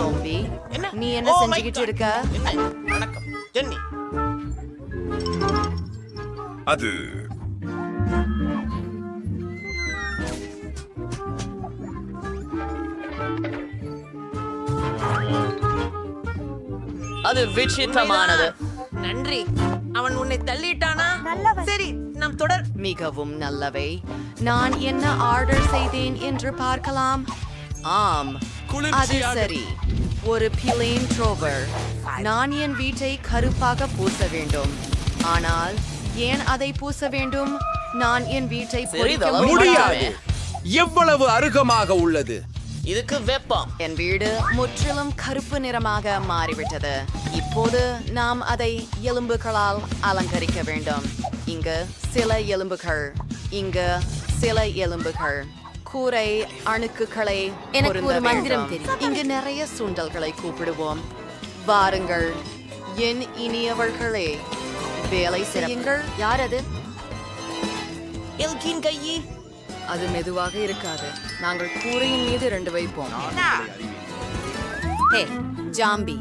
Zombie, என்ன? நீ என்ன Oh my செஞ்சுக்கிட்டு God. இருக்க? என்ன? வணக்கம் ஜென்னி. அது அது விசித்திரமானது. நன்றி. அவன் உன்னை தள்ளிட்டானா? சரி, நாம் தொடர். மிகவும் நல்லவை. நான் என்ன ஆர்டர் செய்தேன் என்று பார்க்கலாம். ஆம், அது சரி. ஒரு பிளேன் ட்ரோவர். நான் என் வீட்டை கருப்பாக பூச வேண்டும். ஆனால் ஏன் அதை பூச வேண்டும்? நான் என் வீட்டை பொறிக்க சிறிதளவு முடியாது. எவ்வளவு அருகமாக உள்ளது. இதுக்கு வெப்பம். என் வீடு முற்றிலும் கருப்பு நிறமாக மாறிவிட்டது. இப்போது நாம் அதை எலும்புகளால் அலங்கரிக்க வேண்டும். இங்கு சில எலும்புகள், இங்கு சில எலும்புகள், கூரை அணுக்குகளை எனக்கு பொருந்த ஒரு மந்திரம் வேண்டும். தெரியும். இங்கு நிறைய சுண்டல்களை கூப்பிடுவோம். வாருங்கள் என் இனியவர்களே, வேலை செய்யுங்கள். யார் அது? எல்கின் கையி. அது மெதுவாக இருக்காது. நாங்கள் கூரையின் மீது 2 வைப்போம். ஹே ஜாம்பி,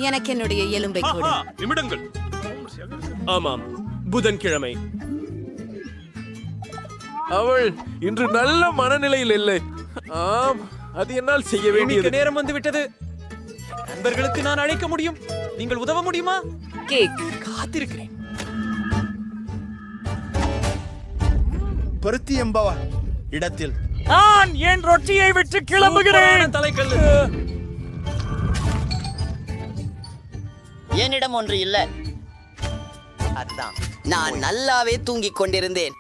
எனக்கு என்னுடைய எலும்பை கொடு. நிமிடங்கள். ஆமாம், புதன்கிழமை. அவள் இன்று நல்ல மனநிலையில் இல்லை. ஆம், அது என்னால் செய்ய வேண்டியது. நேரம் வந்து விட்டது. நண்பர்களுக்கு நான் அழைக்க முடியும். நீங்கள் உதவ முடியுமா? கேக். காத்திருக்கிறேன். பருத்தி என்பவா இடத்தில் நான் என் ரொட்டியை விட்டு கிளம்புகிறேன். தலைக்கல்லு. என்னிடம் ஒன்று இல்ல. அதுதான். நான் நல்லாவே தூங்கிக் கொண்டிருந்தேன்.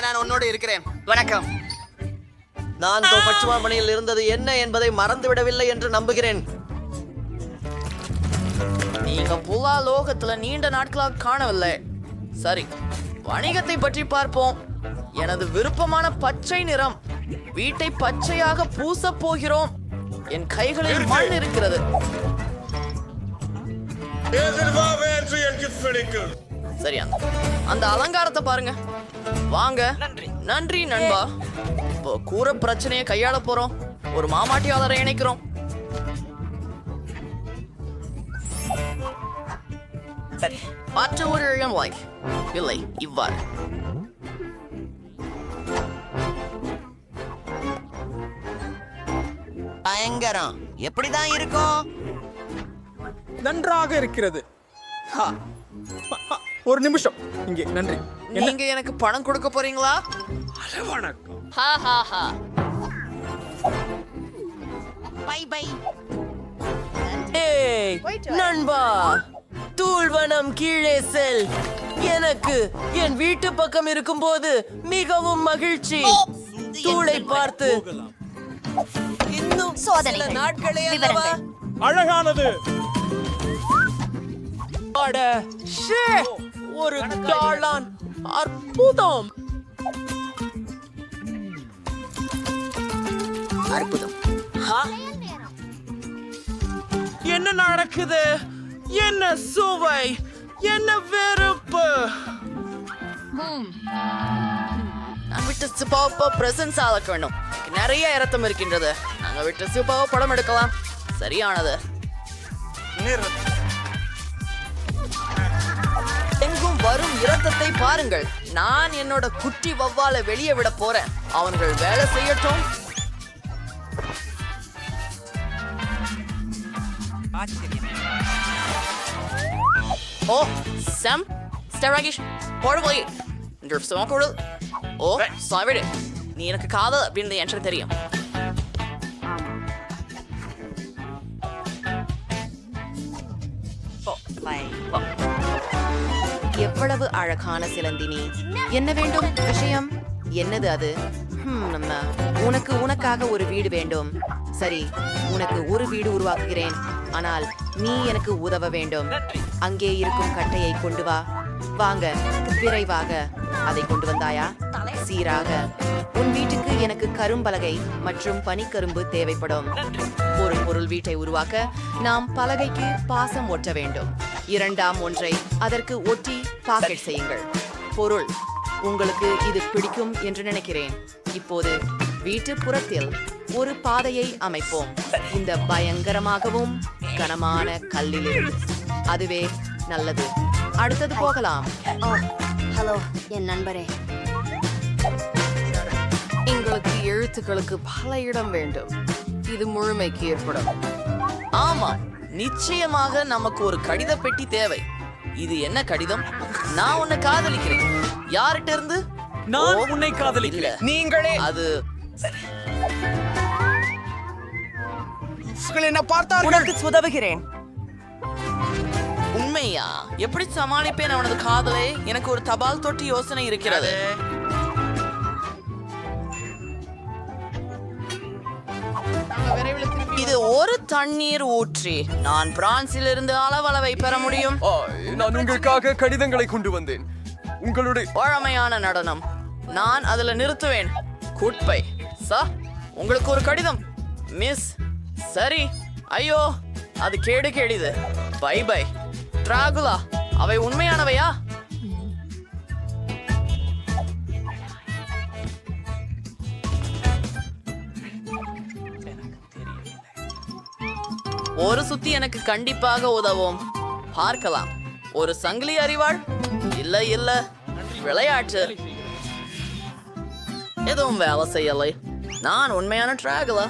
நான் உன்னோடு இருக்கிறேன். வணக்கம். நான் பச்சுமாமணியில் இருந்தது என்ன என்பதை மறந்துவிடவில்லை என்று நம்புகிறேன். நீங்க புலா லோகத்துல நீண்ட நாட்களாக காணவில்லை. சரி, வணிகத்தை பற்றி பார்ப்போம். எனது விருப்பமான பச்சை நிறம். வீட்டை பச்சையாக பூசப் போகிறோம். என் கைகளில் மண் இருக்கிறது. சரி, அந்த அலங்காரத்தை பாருங்க. வாங்க. நன்றி நண்பா. இப்போ கூரை பிரச்சனையை கையாள போறோம். ஒரு மாமாட்டியாளரை இணைக்கிறோம். சரி, மற்ற ஒரு இடம் இல்லை, இவ்வாறு. பயங்கரம். எப்படிதான் இருக்கும்? நன்றாக இருக்கிறது. ஹா. ஒரு நிமிஷம் இங்கே. நன்றி. நீங்க எனக்கு பணம் கொடுக்க போறீங்களா? வணக்கம். ஹா ஹா ஹா. Bye bye. ஏய் நண்பா, தூள்வனம் கீழே செல். எனக்கு என் வீட்டு பக்கம் இருக்கும்போது மிகவும் மகிழ்ச்சி. தூளை பார்த்து இன்னும் சில நாட்களே அல்லவா? அழகானது. அட, ஷே, ஒரு டாலான். அற்புதம். அற்புதம். ஹா? என்ன நடக்குது? என்ன சுவை? என்ன வெறுப்பு? நான் விட்டு சூப்பாவை பிரசன்ஸ் ஆளக்க வேண்டும். நிறைய இரத்தம் இருக்கின்றது. நாங்க விட்டு சூப்பாவை படம் எடுக்கலாம். சரியானது. எங்கும் வரும் இரத்தத்தை பாருங்கள். நான் என்னோட குட்டி வவ்வாலை வெளியே விட போறேன். அவர்கள் வேலை செய்யட்டும். ஓ சாம் ஸ்டெராகிஷ் போடுவோய் என்று சுமக்கூடு. ஓ சாவிடு, நீ எனக்கு காதல் அப்படின்னு எனக்கு தெரியும். எவ்வளவு அழகான சிலந்தினி. என்ன வேண்டும்? விஷயம் என்னது அது? உனக்காக ஒரு வீடு வேண்டும். சரி, உனக்கு ஒரு வீடு உருவாக்குகிறேன். ஆனால் நீ எனக்கு உதவ வேண்டும். அங்கே இருக்கும் கட்டையை கொண்டு வா. வாங்க, விரைவாக. அதை கொண்டு வந்தாயா? சீராக. உன் வீட்டுக்கு எனக்கு கரும்பலகை மற்றும் பனிக்கரும்பு தேவைப்படும். ஒரு பொருள் வீட்டை உருவாக்க நாம் பலகைக்கு பாசம் ஒட்ட வேண்டும். 2ஆம் ஒன்றை அதற்கு ஒட்டி பாக்கெட் செய்யுங்கள். பொருள் உங்களுக்கு இது பிடிக்கும் என்று நினைக்கிறேன். இப்போது வீட்டு புறத்தில் ஒரு பாதையை அமைப்போம் இந்த பயங்கரமாகவும் கனமான கல்லிலிருந்து. அதுவே நல்லது. அடுத்தது போகலாம். ஹலோ என் நண்பரே. எங்களுக்கு எழுத்துக்களுக்கு பல இடம் வேண்டும். இது முழுமைக்கு ஏற்படும். ஆமா, நிச்சயமாக நமக்கு ஒரு கடித பெட்டி தேவை. இது என்ன கடிதம்? நான் உன்னை காதலிக்கிறேன். யார்கிட்ட இருந்து? நான் ஓ, உன்னை காதலிக்கிறேன். இல்ல. நீங்களே அது என்ன பார்த்தார்கள்? உனக்கு உதவுகிறேன். உண்மையா? எப்படி சமாளிப்பேன் அவனது காதலை? எனக்கு ஒரு தபால் தொட்டி யோசனை இருக்கிறது. இது ஒரு தண்ணீர் ஊற்றி நான் பிரான்சில் இருந்து அளவளவை பெற முடியும். நான் உங்களுக்காக கடிதங்களை கொண்டு வந்தேன். உங்களுடைய பழமையான நடனம். நான் அதுல நிறுத்துவேன். குட்பை சா, உங்களுக்கு ஒரு கடிதம் மிஸ். சரி. ஐயோ, அது கேடு கேடிது. By by Dracula. அவை உண்மையானவையா? ஒரு சுத்தி எனக்கு கண்டிப்பாக உதவும். பார்க்கலாம். ஒரு சங்கிலி அறிவாள்? இல்ல இல்ல, விளையாட்டு எதுவும் வேலை செய்யலை. நான் உண்மையான டிராகுலா.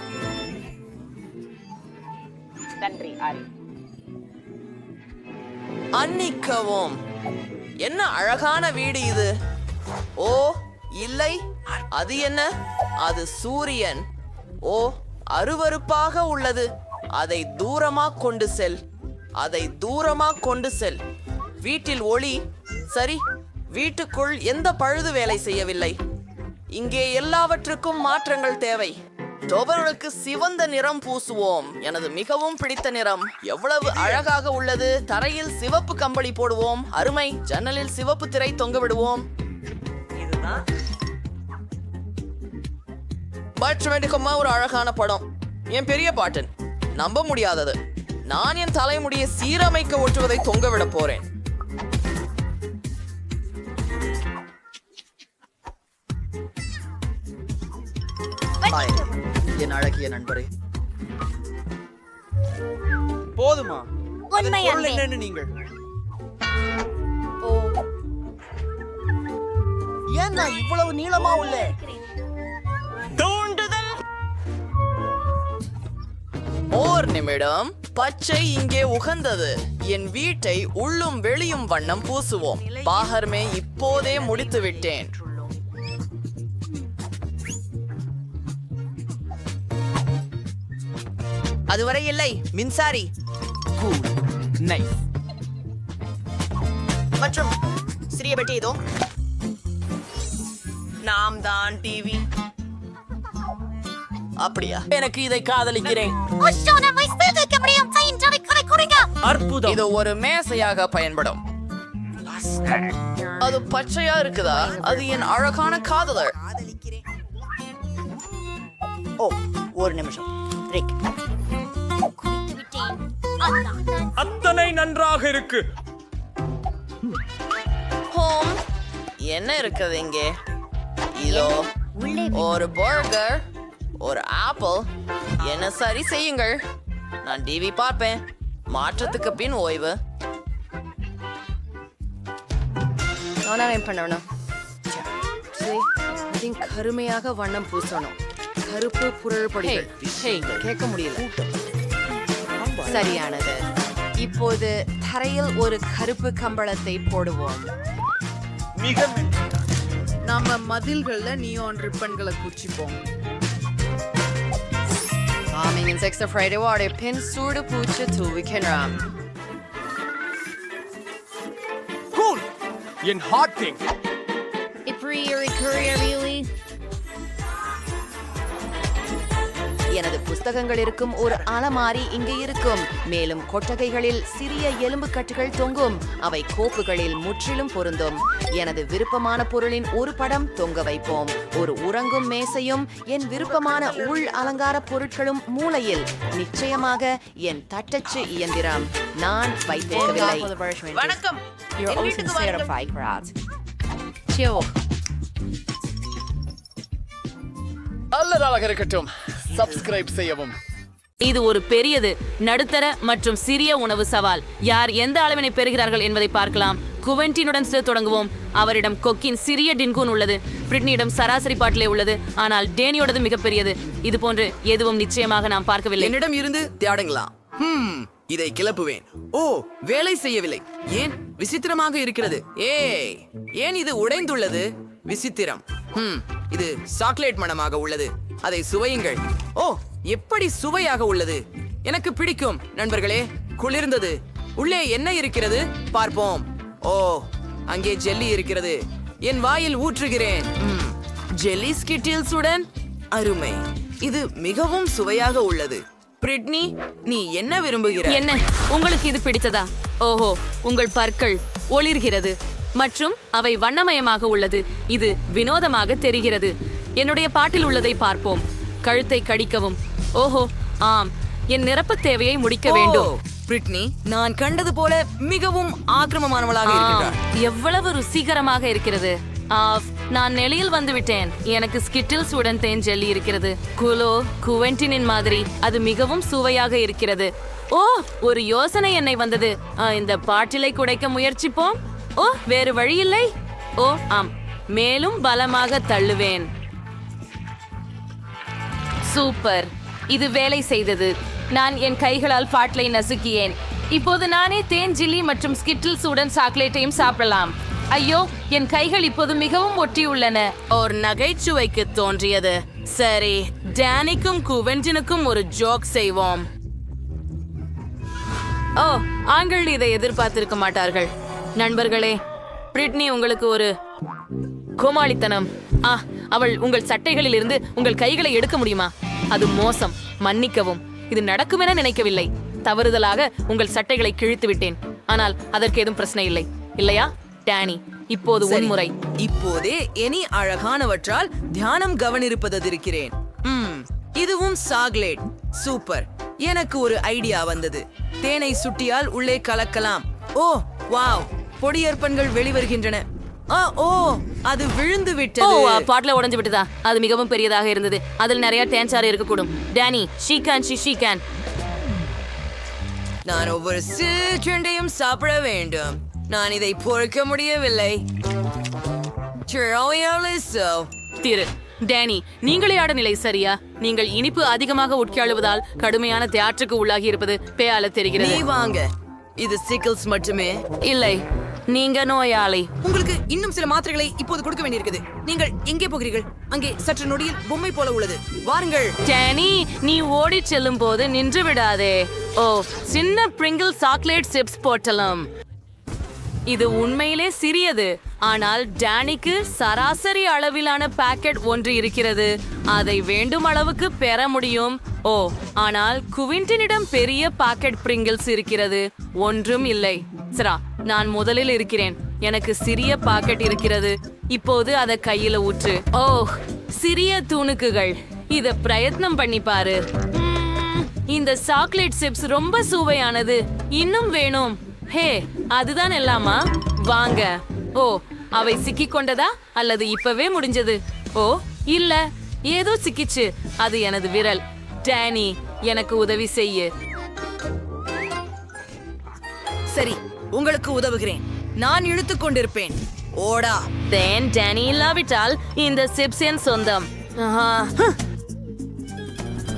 அன்னிக்கவும். என்ன அழகான வீடு இது. ஓ இல்லை, அது என்ன? அது சூரியன். ஓ, அருவருப்பாக உள்ளது. அதை தூரமா கொண்டு செல். அதை தூரமா கொண்டு செல். வீட்டில் ஒளி. சரி, வீட்டுக்குள் எந்த பழுது வேலை செய்யவில்லை. இங்கே எல்லாவற்றுக்கும் மாற்றங்கள் தேவை. டோபர்களுக்கு சிவந்த நிறம் பூசுவோம். எனது மிகவும் பிடித்த நிறம். எவ்வளவு அழகாக உள்ளது. தரையில் சிவப்பு கம்பளி போடுவோம். அருமை. ஜன்னலில் சிவப்பு திரை தொங்க விடுவோம். பட்மெட்டுக்குமா ஒரு அழகான படம். என் பெரிய பாட்டன். நம்ப முடியாதது. நான் என் தலைமுடியை சீரமைக்க ஒட்டுவதை தொங்க விட போறேன். என் அழகிய நண்பரே. போதுமா? அதன் பொருள் என்னன்னு நீங்கள் ஏன் நான் இவ்வளவு நீளமா உள்ள தூண்டுதல்? ஓர் நிமிடம். பச்சை இங்கே உகந்தது. என் வீட்டை உள்ளும் வெளியும் வண்ணம் பூசுவோம். பாகர்மே இப்போதே முடித்து விட்டேன். அதுவரை இல்லை. மின்சாரி மற்றும் சிறிய பெட்டி இதோ. நாம் தான் டிவி. அப்படியா? எனக்கு இதை காதலிக்கிறேன். அற்புதம். இது ஒரு மேசையாக பயன்படும். அது பச்சையா இருக்குதா? அது என் அழகான காதலர். ஓ, ஒரு நிமிஷம். ரிக், அத்தனை நன்றாக இருக்கு. ஹோம், என்ன இருக்குது இங்கே? இதோ ஒரு பர்கர், ஒரு ஆப்பிள். என்ன சரி செய்யுங்கள். நான் டிவி பார்ப்பேன். மாற்றத்துக்கு பின் ஓய்வு. நான் பண்ணணும். கருமையாக வண்ணம் பூசணும். கருப்பு புரள்படிகள். கேட்க முடியல. சரியானது. இப்போது தரையில் ஒரு கருப்பு கம்பளத்தை போடுவோம். நம்ம மதில்கள்ல neon ரிப்பன்களை குச்சிப்போம். Calming insects of Friday water pin சூடு பூச்சு தூவிக்கின்றாம். என் ஹார்ட் திங். எனது புஸ்தகங்கள் இருக்கும் ஒரு அலமாரி இங்கே இருக்கும். மேலும் கொட்டகைகளில் சிறிய எலும்பு கட்டுகள் தொங்கும். அவை கோப்புகளில் முற்றிலும் பொருந்தும். எனது விருப்பமான பொருளின் ஒரு படம் தொங்க வைப்போம். ஒரு உறங்கும் மேசையும் என் விருப்பமான உள் அலங்கார பொருட்களும் மூலையில். நிச்சயமாக என் தட்டச்சு இயந்திரம். நான் வைத்திருக்கவில்லை. வணக்கம். என் வீட்டுக்கு வாருங்கள். நல்லதாக இருக்கட்டும். சப்ஸ்கிரைப் செய்யவும். இது ஒரு பெரியது, நடுத்தர மற்றும் சிறிய உணவு சவால். யார் எந்த அளவினை பெறுகிறார்கள் என்பதை பார்க்கலாம். குவென்டினுடன் தொடங்குவோம். அவரிடம் கொக்கின் சிறிய டின்கூன் உள்ளது. பிரிட்னியிடம் சராசரி பாட்டிலே உள்ளது, ஆனால் டேனியோடது மிகப்பெரியது. இது போன்று எதுவும் நிச்சயமாக நாம் பார்க்கவில்லை. என்னிடம் இருந்து தேடுங்களா? இதை கிளப்புவேன். ஓ, வேலை செய்யவில்லை. ஏன்? விசித்திரமாக இருக்கிறது. ஏன் இது உடைந்துள்ளது? விசித்திரம். இது சாக்லேட் மணமாக உள்ளது. அதை சுவையுங்கள். ஓ, எப்படி சுவையாக உள்ளது. எனக்கு பிடிக்கும் நண்பர்களே. குளிர்ந்தது. உள்ளே என்ன இருக்கிறது பார்ப்போம். ஓ, அங்கே ஜெல்லி இருக்கிறது. என் வாயில் ஊற்றுகிறேன். ஜெல்லி ஸ்கிட்டில்ஸ் உடன் அருமை. இது மிகவும் சுவையாக உள்ளது. பிரிட்னி, நீ என்ன விரும்புகிறாய்? என்ன, உங்களுக்கு இது பிடித்ததா? ஓஹோ, உங்கள் பற்கள் ஒளிர்கிறது மற்றும் அவை வண்ணமயமாக உள்ளது. இது வினோதமாக தெரிகிறது. என்னுடைய பாட்டில் உள்ளதை பார்ப்போம். கழுத்தை கடிக்கவும். ஓஹோ, ஆம், என் நிரப்பு தேவையை முடிக்க வேண்டும். பிரிட்னி, நான் கண்டது போல மிகவும் ஆக்கிரமமானவளாக இருக்கிறார். எவ்வளவு ருசிகரமாக இருக்கிறது. நான் நெளியில் வந்து விட்டேன். எனக்கு ஸ்கிட்டில்ஸ் உடன் தேன் ஜெல்லி இருக்கிறது. குவென்டினின் மாதிரி. அது மிகவும் சுவையாக இருக்கிறது. ஓ, ஒரு யோசனை என்னை வந்தது. இந்த பாட்டிலை குடைக்க முயற்சிப்போம். ஓ, வேறு வழி இல்லை. ஓ, ஆம், மேலும் பலமாக தள்ளுவேன். சூப்பர், இது வேலை செய்தது. நான் என் கைகளால் பாட்டிலை நசுக்கியேன். இப்போது நானே தேன் ஜில்லி மற்றும் ஸ்கிட்டில்ஸ் உடன் சாக்லேட்டையும் சாப்பிடலாம். ஐயோ, என் கைகள் இப்போது மிகவும் ஒட்டியுள்ளன. ஒரு நகைச்சுவைக்கு தோன்றியது. சரி, டேனிக்கும் குவென்டினுக்கும் ஒரு ஜோக் செய்வோம். ஓ, ஆண்கள் இதை எதிர்பார்த்திருக்க மாட்டார்கள். நண்பர்களே, பிரிட்னி உங்களுக்கு ஒரு கோமாளித்தனம். அவள் உங்கள் சட்டைகளில் இருந்து உங்கள் கைகளை எடுக்க முடியுமா? அது மோசம். மன்னிக்கவும், இது நடக்கும் என நினைக்கவில்லை. தவறுதலாக உங்கள் சட்டைகளை கிழித்து விட்டேன். ஆனால் அதற்கு ஏதும் பிரச்சனை இல்லை, இல்லையா டேனி? இப்போது உன்முறை. இப்போதே இனி அழகானவற்றால் தியானம் கவனிருப்பதிருக்கிறேன். இதுவும் சாக்லேட். சூப்பர். எனக்கு ஒரு ஐடியா வந்தது. தேனை சுட்டியால் உள்ளே கலக்கலாம். ஓ, வாவ், பொடியற்பன்கள் வெளிவருகின்றன. ஓ, அது விழுந்து விட்டது. பாட்டில உடைஞ்சு விட்டதா? அது மிகவும் பெரியதாக இருந்தது. அதில் நிறைய தேன்சாறு இருக்கக்கூடும். Danny, she can. நான் ஒவ்வொரு சிற்றுண்டையும் சாப்பிட வேண்டும். நான் இதை பொறுக்க முடியவில்லை. திரு டேனி, நீங்களே ஆட நிலை சரியா? நீங்கள் இனிப்பு அதிகமாக உட்காழுவதால் கடுமையான தியாற்றுக்கு உள்ளாகி இருப்பது பேயால தெரிகிறது. நீ வாங்க. இது சிக்கிள்ஸ் மட்டுமே இல்லை, நீங்க நோயாளி. உங்களுக்கு இன்னும் சில மாத்திரைகளை இப்போது கொடுக்க வேண்டியிருக்குது. நீங்கள் எங்கே போகிறீர்கள்? அங்கே சற்று நொடியில் பொம்மை போல உள்ளது. வாருங்கள். டேனி, நீ ஓடி செல்லும் போது நின்று விடாதே. ஓ, சின்ன பிரிங்கிள் சாக்லேட் சிப்ஸ் போட்டலாம். இது உண்மையிலே சிறியது, ஆனால் டேனிக்கு சராசரி அளவிலான பாக்கெட் ஒன்று இருக்கிறது. அதை வேண்டும் அளவுக்கு பெற முடியும். ஓ, ஆனால் குவிண்டனிடம் பெரிய பாக்கெட் பிரிங்கிள்ஸ் இருக்கிறது. ஒன்றும் இல்லை. சரா, நான் முதலில் இருக்கிறேன். எனக்கு சிறிய பாக்கெட் இருக்கிறது. இப்போது அதை கையில ஊற்று. ஓ, சிறிய தூணுக்குகள். இத பிரயத்னம் பண்ணி பாரு. இந்த சாக்லேட் சிப்ஸ் ரொம்ப சுவையானது. இன்னும் வேணும். ஹே, அதுதான் எல்லாமா? வாங்க. ஓ, அவை சிக்கிக் கொண்டதா அல்லது இப்பவே முடிஞ்சது? ஓ, இல்ல, ஏதோ சிக்கிச்சு. அது எனது விரல். டேனி, எனக்கு உதவி செய்ய. சரி, உங்களுக்கு உதவுகிறேன். நான் இழுத்துக் கொண்டிருப்பேன். ஓடா. டேனி இல்லாவிட்டால் இந்த சிப்ஸ் என் சொந்தம்.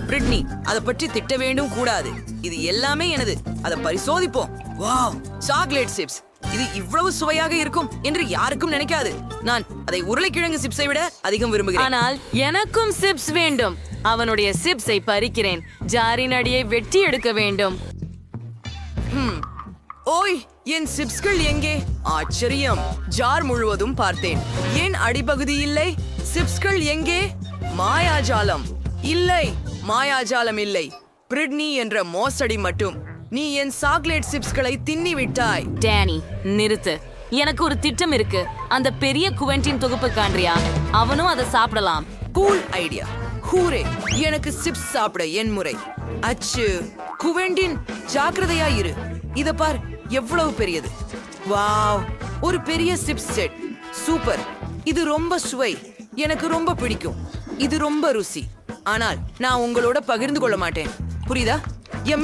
பிரிட்னி, அதை பற்றி திட்ட வேண்டும் கூடாது. இது எல்லாமே எனது. அதை பரிசோதிப்போம். Wow, chocolate chips. இது இவ்வளவு சுவையாக இருக்கும் என்று யாருக்கும் நினைக்காது. நான் அதை உருளைக்கிழங்கு சிப்ஸை விட அதிகம் விரும்புகிறேன். ஆனால் எனக்கும் சிப்ஸ் வேண்டும். அவனுடைய சிப்ஸை பறிக்கிறேன். ஜாரின் அடியை வெட்டி எடுக்க வேண்டும். ஓய், என் சிப்ஸ்கள் எங்கே? ஆச்சரியம். ஜார் முழுவதும் பார்த்தேன். ஏன் அடிப்பகுதி இல்லை? சிப்ஸ்கள் எங்கே? மாயாஜாலம். இல்லை, மாயாஜாலம் இல்லை. பிரிட்னி என்ற மோசடி மட்டும். நீ என் சாக்லேட் சிப்ஸ்களை தின்னி விட்டாய். டேனி, நிறுத்து. எனக்கு ஒரு திட்டம் இருக்கு. அந்த பெரிய குவென்டின் தொகுப்பு காண்றியா? அவனும் அதை சாப்பிடலாம். Cool idea. ஹூரே, எனக்கு சிப்ஸ் சாப்பிட என் முறை. அச்சு, குவென்டின், ஜாக்கிரதையா இரு. இத பார், எவ்வளவு பெரியது. வாவ், ஒரு பெரிய சிப்ஸ் செட். சூப்பர். இது ரொம்ப சுவை. எனக்கு ரொம்ப பிடிக்கும். இது ரொம்ப ருசி. ஆனால் நான் உங்களோட பகிர்ந்து கொள்ள மாட்டேன். புரியுதா?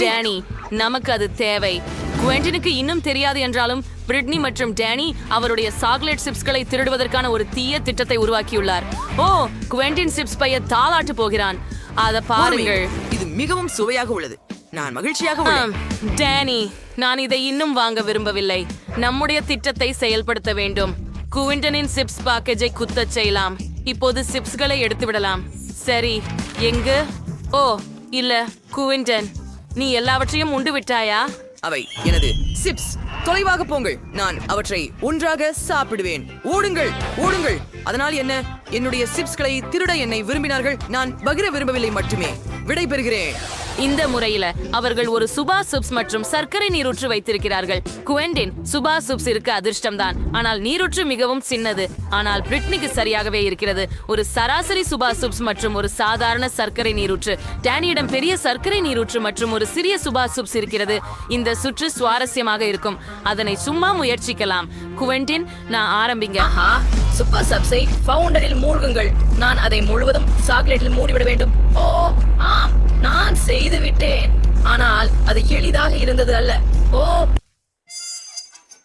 டேனி, நமக்கு அது தேவை. குவென்டினுக்கு இன்னும் தெரியாது என்றாலும் பிரிட்னி மற்றும் டேனி அவருடைய சாக்லேட் சிப்ஸ்களை திருடுவதற்கான ஒரு தீய திட்டத்தை உருவாக்கியுள்ளார். ஓ, குவென்டின் சிப்ஸ் பைய தாளாட்டு போகிறான். அத பாருங்கள். இது மிகவும் சுவையாக உள்ளது. நான் மகிழ்ச்சியாக உள்ளேன். டேனி, நான் இதை இன்னும் வாங்க விரும்பவில்லை. நம்முடைய திட்டத்தை செயல்படுத்த வேண்டும். குவிண்டனின் சிப்ஸ் பேக்கேஜை குத்தச் செய்யலாம். இப்போது சிப்ஸ்களை எடுத்து விடலாம். சரி, எங்கு? ஓ இல்ல, குவிண்டன், நீ எல்லாவற்றையும் உண்டு விட்டாயா? அவை எனது சிப்ஸ். தொலைவாக போங்கள். நான் அவற்றை ஒன்றாக சாப்பிடுவேன். ஓடுங்கள், ஓடுங்கள். அதனால் என்ன? என்னுடைய சிப்ஸ்களை திருட என்னை விரும்பினார்கள். நான் பகிர விரும்பவில்லை மட்டுமே. விடை பெறுகிறேன். இந்த முறையில அவர்கள் ஒரு சுபா சிப்ஸ் மற்றும் சர்க்கரை நீரூற்று வைத்திருக்கிறார்கள். குவென்டின், சுபா சிப்ஸ் இருக்க அதிர்ஷ்டம்தான், ஆனால் நீரூற்று மிகவும் சின்னது. ஆனால் பிரிட்னிக்கு சரியாகவே இருக்கிறது. ஒரு சராசரி சுபா சிப்ஸ் மற்றும் ஒரு சாதாரண சர்க்கரை நீரூற்று. டேனியிடம் பெரிய சர்க்கரை நீரூற்று மற்றும் ஒரு சிறிய சுபா சிப்ஸ் இருக்கிறது. இந்த சுற்று சுவாரஸ்யமாக இருக்கும். அதனை சும்மா முயற்சிக்கலாம். குவென்டின், நான் ஆரம்பிங்க. சூப்பர் சப்ஸை ஃபவுண்டரில் மூழ்குங்கள். நான் அதை முழுவதும் சாக்லேட்டில் மூடிவிட வேண்டும். ஓ ஆம், நான் செய்து விட்டேன். ஆனால் அது எளிதாக இருந்தது அல்ல. ஓ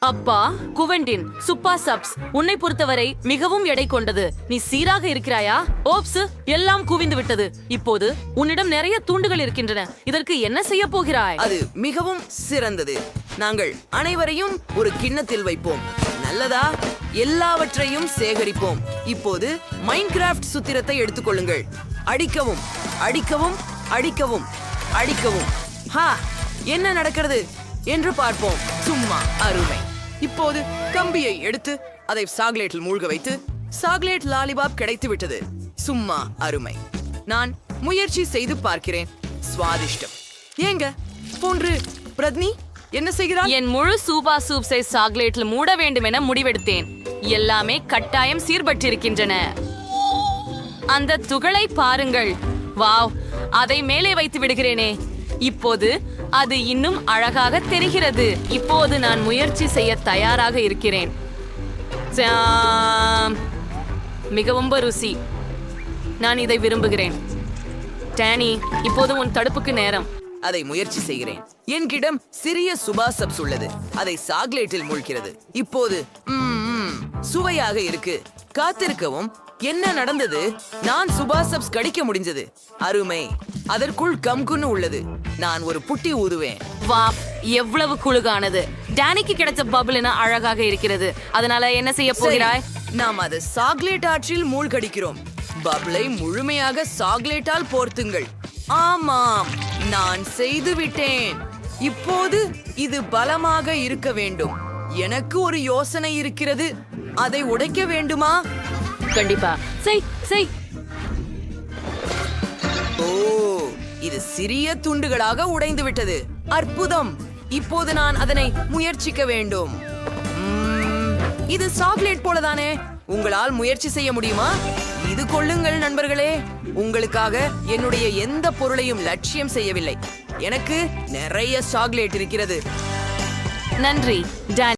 அப்பா, குவென்டின், சுப்பா சப்ஸ் உன்னை பொறுத்தவரை மிகவும் எடை கொண்டது. நீ சீராக இருக்கிறாயா? ஓப்ஸ், எல்லாம் குவிந்து விட்டது. இப்போது உன்னிடம் நிறைய தூண்டுகள் இருக்கின்றன. இதற்கு என்ன செய்ய போகிறாய்? அது மிகவும் சிறந்தது. நாங்கள் அனைவரையும் ஒரு கிண்ணத்தில் வைப்போம். நல்லதா? எல்லாவற்றையும் சேகரிப்போம். இப்போது மைன்கிராஃப்ட் சூத்திரத்தை எடுத்துக்கொள்ளுங்கள். அடிக்கவும், அடிக்கவும், அடிக்கவும், அடிக்கவும். ஹா, என்ன நடக்கிறது என்று பார்ப்போம். சும்மா அருமை. இப்போது கம்பியை எடுத்து அதை சாக்லேட்டில் மூழ்க வைத்து சாக்லேட் லாலிபாப் கிடைத்து விட்டது. சும்மா அருமை. நான் முயற்சி செய்து பார்க்கிறேன். சுவாதிஷ்டம். ஏங்க போன்று பிரத்னி என்ன செய்கிறார்? என் முழு சூபா சூப்ஸை சாக்லேட்ல மூட வேண்டும் என முடிவெடுத்தேன். எல்லாமே கட்டாயம் சீர்பட்டிருக்கின்றன. அந்த துகளை பாருங்கள். வாவ், அதை மேலே வைத்து விடுகிறேனே. இப்போது அது இன்னும் அழகாக தெரிகிறது. இப்போது நான் முயற்சி செய்ய தயாராக இருக்கிறேன். மிகவும் ருசி. நான் இதை விரும்புகிறேன். டேனி, இப்போது உன் தடுப்புக்கு நேரம். அதை முயற்சி செய்கிறேன். என்கிடம் சிறிய சுபா சப்ஸ் உள்ளது. அதை சாக்லேட்டில் மூழ்கிறது. இப்போது சுவையாக இருக்கு. காத்திருக்கவும். என்ன நடந்தது? நான் சுபா சப்ஸ் கடிக்க முடிஞ்சது. அருமை. அதற்குள் கம்குன்னு உள்ளது. நான் ஒரு புட்டி ஊதுவேன். வா, எவ்வளவு குளுகானது. டேனிக்கு கிடைச்ச பபிள்னா அழகாக இருக்கிறது. அதனால என்ன செய்ய போகிறாய்? நாம் அது சாக்லேட் ஆற்றில் மூழ்கடிக்கிறோம். பபிளை முழுமையாக சாக்லேட்டால் போர்த்துங்கள். ஆமாம், நான் செய்து விட்டேன். இப்போது இது பலமாக இருக்க வேண்டும். எனக்கு ஒரு யோசனை இருக்கிறது. அதை உடைக்க வேண்டுமா? கண்டிப்பா. செய் செய். ஓ, இது சிறிய துண்டுகளாக உடைந்து விட்டது. அற்புதம். இப்போது நான் அதனை முயற்சிக்க வேண்டும். இது சாக்லேட் போலதானே? உங்களால் முயற்சி செய்ய முடியுமா? இது கொள்ளுங்கள் நண்பர்களே. உங்களுக்காக என்னுடைய எந்த பொருளையும் லட்சியம் செய்யவில்லை. எனக்கு நிறைய சாக்லேட் இருக்கிறது. நன்றி, டேனி.